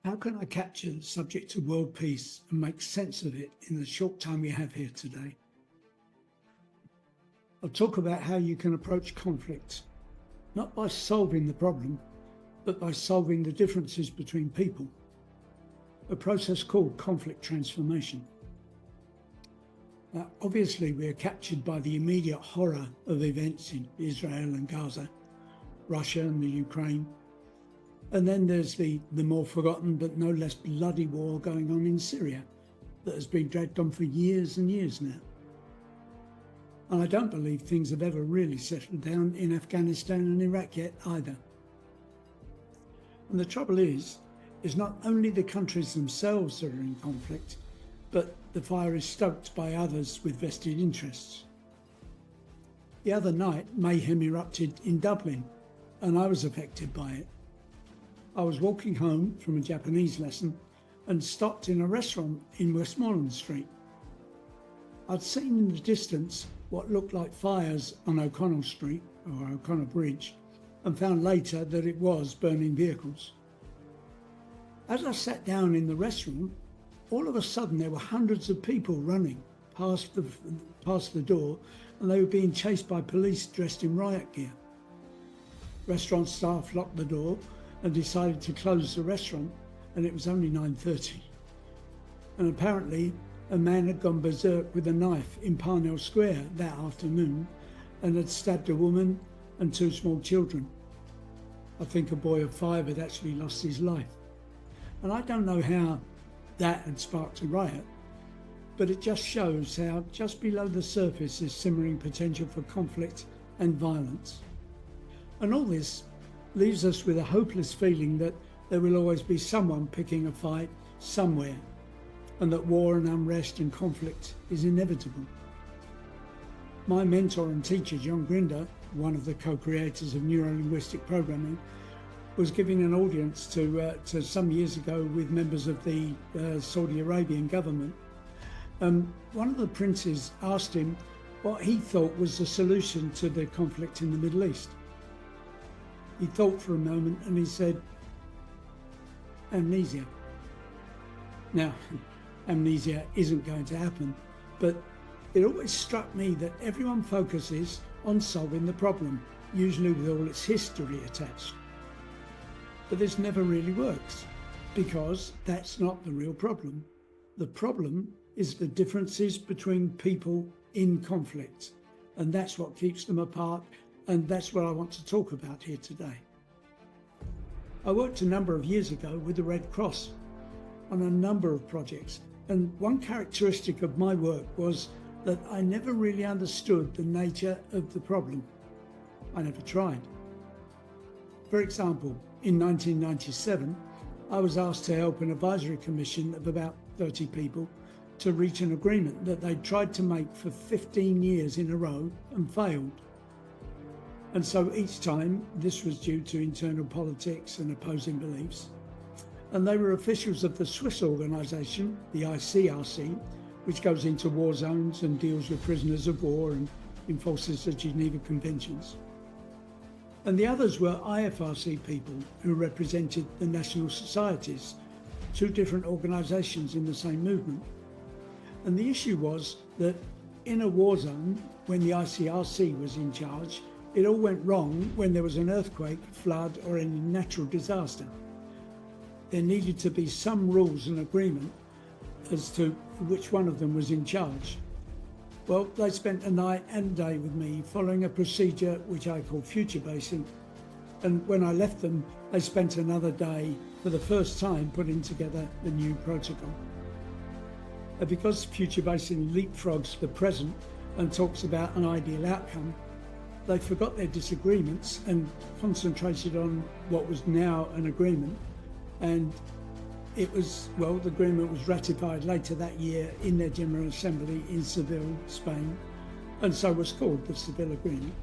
How can I capture the subject of world peace and make sense of it in the short time we have here today? I'll talk about how you can approach conflict, not by solving the problem, but by solving the differences between people, a process called conflict transformation. Now, obviously, we are captured by the immediate horror of events in Israel and Gaza, Russia and the Ukraine, and then there's the more forgotten but no less bloody war going on in Syria that has been dragged on for years and years now. And I don't believe things have ever really settled down in Afghanistan and Iraq yet either. And the trouble is not only the countries themselves that are in conflict, but the fire is stoked by others with vested interests. The other night, mayhem erupted in Dublin, and I was affected by it. I was walking home from a Japanese lesson and stopped in a restaurant in Westmoreland Street. I'd seen in the distance what looked like fires on O'Connell Street, or O'Connell Bridge, and found later that it was burning vehicles. As I sat down in the restaurant, all of a sudden there were hundreds of people running past the door, and they were being chased by police dressed in riot gear. Restaurant staff locked the door and decided to close the restaurant, and it was only 9:30. And apparently a man had gone berserk with a knife in Parnell Square that afternoon and had stabbed a woman and 2 small children. I think a boy of 5 had actually lost his life. And I don't know how that had sparked a riot, but it just shows how just below the surface is simmering potential for conflict and violence. And all this leaves us with a hopeless feeling that there will always be someone picking a fight somewhere, and that war and unrest and conflict is inevitable. My mentor and teacher, John Grinder, one of the co-creators of neuro-linguistic programming, was giving an audience to some years ago with members of the Saudi Arabian government. One of the princes asked him what he thought was the solution to the conflict in the Middle East. He thought for a moment and he said, amnesia. Now, amnesia isn't going to happen, but it always struck me that everyone focuses on solving the problem, usually with all its history attached. But this never really works, because that's not the real problem. The problem is the differences between people in conflict, and that's what keeps them apart, and that's what I want to talk about here today. I worked a number of years ago with the Red Cross on a number of projects, and one characteristic of my work was that I never really understood the nature of the problem. I never tried. For example, in 1997, I was asked to help an advisory commission of about 30 people to reach an agreement that they'd tried to make for 15 years in a row and failed. And so each time, this was due to internal politics and opposing beliefs. And they were officials of the Swiss organisation, the ICRC, which goes into war zones and deals with prisoners of war and enforces the Geneva Conventions. And the others were IFRC people who represented the national societies, 2 different organisations in the same movement. And the issue was that in a war zone, when the ICRC was in charge, it all went wrong when there was an earthquake, flood, or any natural disaster. There needed to be some rules and agreement as to which one of them was in charge. Well, they spent a night and a day with me following a procedure which I call future basing. And when I left them, they spent another day for the first time putting together the new protocol. And because future basing leapfrogs the present and talks about an ideal outcome, they forgot their disagreements and concentrated on what was now an agreement. And it was, well, the agreement was ratified later that year in their General Assembly in Seville, Spain, and so was called the Seville Agreement.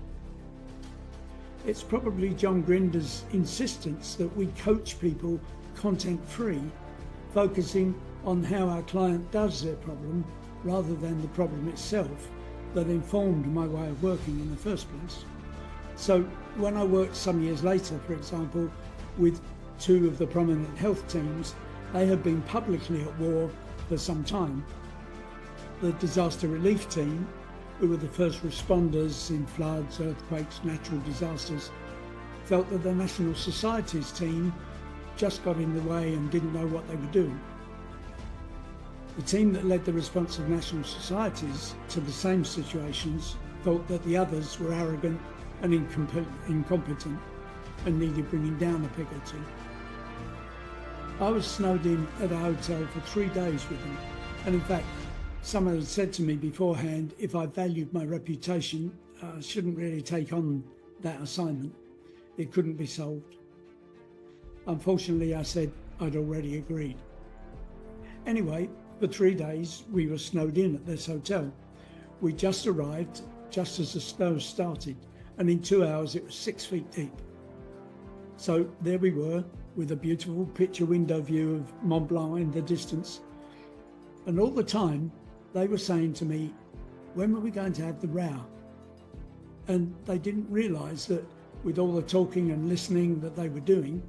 It's probably John Grinder's insistence that we coach people content-free, focusing on how our client does their problem rather than the problem itself, that informed my way of working in the first place. So when I worked some years later, for example, with 2 of the prominent health teams, They had been publicly at war for some time. The disaster relief team, who were the first responders in floods, earthquakes, natural disasters, felt that the National Societies team just got in the way and didn't know what they were doing. The team that led the response of National Societies to the same situations felt that the others were arrogant and incompetent and needed bringing down a peg or two. I was snowed in at a hotel for 3 days with them, and in fact, someone had said to me beforehand, if I valued my reputation, I shouldn't really take on that assignment. It couldn't be solved. Unfortunately, I said I'd already agreed. Anyway, for 3 days, we were snowed in at this hotel. We just arrived just as the snow started, and in 2 hours it was 6 feet deep. So there we were, with a beautiful picture window view of Mont Blanc in the distance. And all the time, they were saying to me, when were we going to have the row? And they didn't realise that with all the talking and listening that they were doing,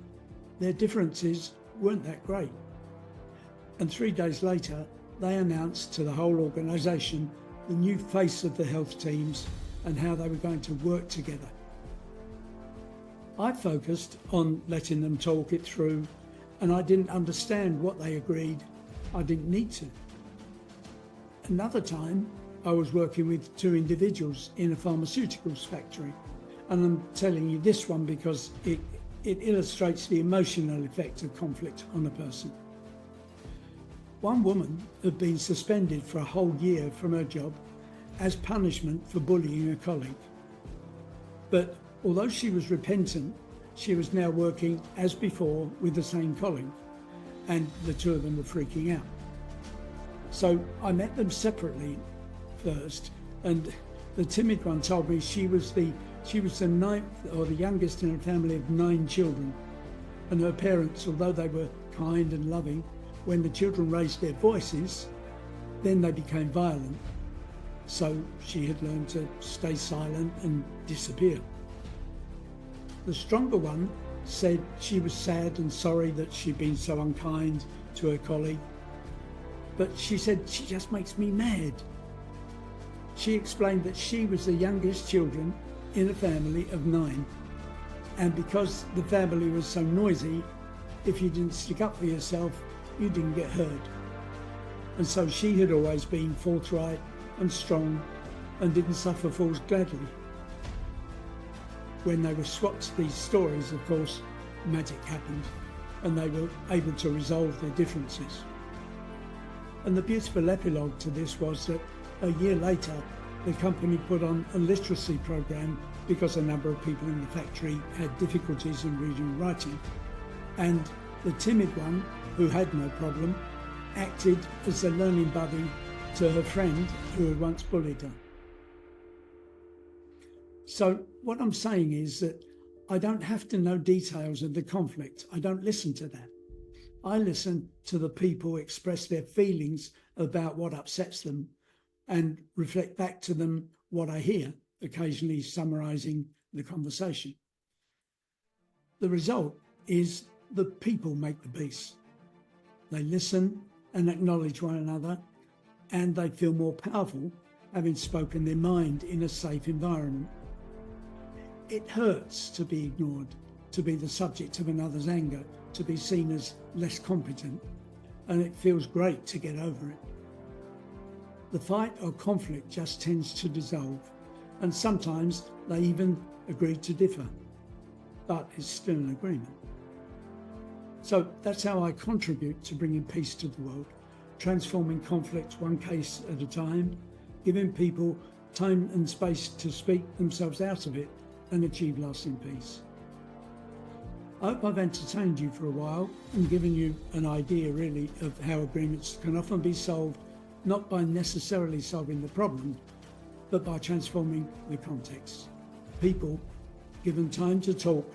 their differences weren't that great. And 3 days later, they announced to the whole organisation the new face of the health teams and how they were going to work together. I focused on letting them talk it through, and I didn't understand what they agreed. I didn't need to. Another time, I was working with 2 individuals in a pharmaceuticals factory, and I'm telling you this one because it illustrates the emotional effect of conflict on a person. One woman had been suspended for a whole year from her job as punishment for bullying a colleague. But although she was repentant, she was now working as before with the same colleague, and the 2 of them were freaking out. So I met them separately first, and the timid one told me she was the 9th or the youngest in a family of 9 children, and her parents, although they were kind and loving, when the children raised their voices, then they became violent. So she had learned to stay silent and disappear. The stronger one said she was sad and sorry that she'd been so unkind to her colleague, but she said, she just makes me mad. She explained that she was the youngest children in a family of 9, and because the family was so noisy, if you didn't stick up for yourself, you didn't get heard. And so she had always been forthright and strong and didn't suffer fools gladly. When they were swapped these stories, of course, magic happened and they were able to resolve their differences. And the beautiful epilogue to this was that a year later, the company put on a literacy program because a number of people in the factory had difficulties in reading and writing. And the timid one, who had no problem, acted as a learning buddy to her friend who had once bullied her. So what I'm saying is that I don't have to know details of the conflict. I don't listen to that. I listen to the people express their feelings about what upsets them and reflect back to them what I hear, occasionally summarising the conversation. The result is the people make the peace. They listen and acknowledge one another, and they feel more powerful having spoken their mind in a safe environment. It hurts to be ignored, to be the subject of another's anger, to be seen as less competent, and it feels great to get over it. The fight or conflict just tends to dissolve, and sometimes they even agree to differ, but it's still an agreement. So that's how I contribute to bringing peace to the world, transforming conflict one case at a time, giving people time and space to speak themselves out of it and achieve lasting peace. I hope I've entertained you for a while and given you an idea really of how agreements can often be solved, not by necessarily solving the problem, but by transforming the context. People, given time to talk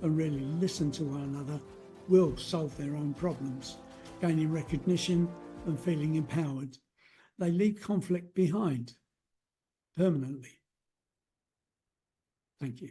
and really listen to one another, will solve their own problems, gaining recognition and feeling empowered. They leave conflict behind permanently. Thank you.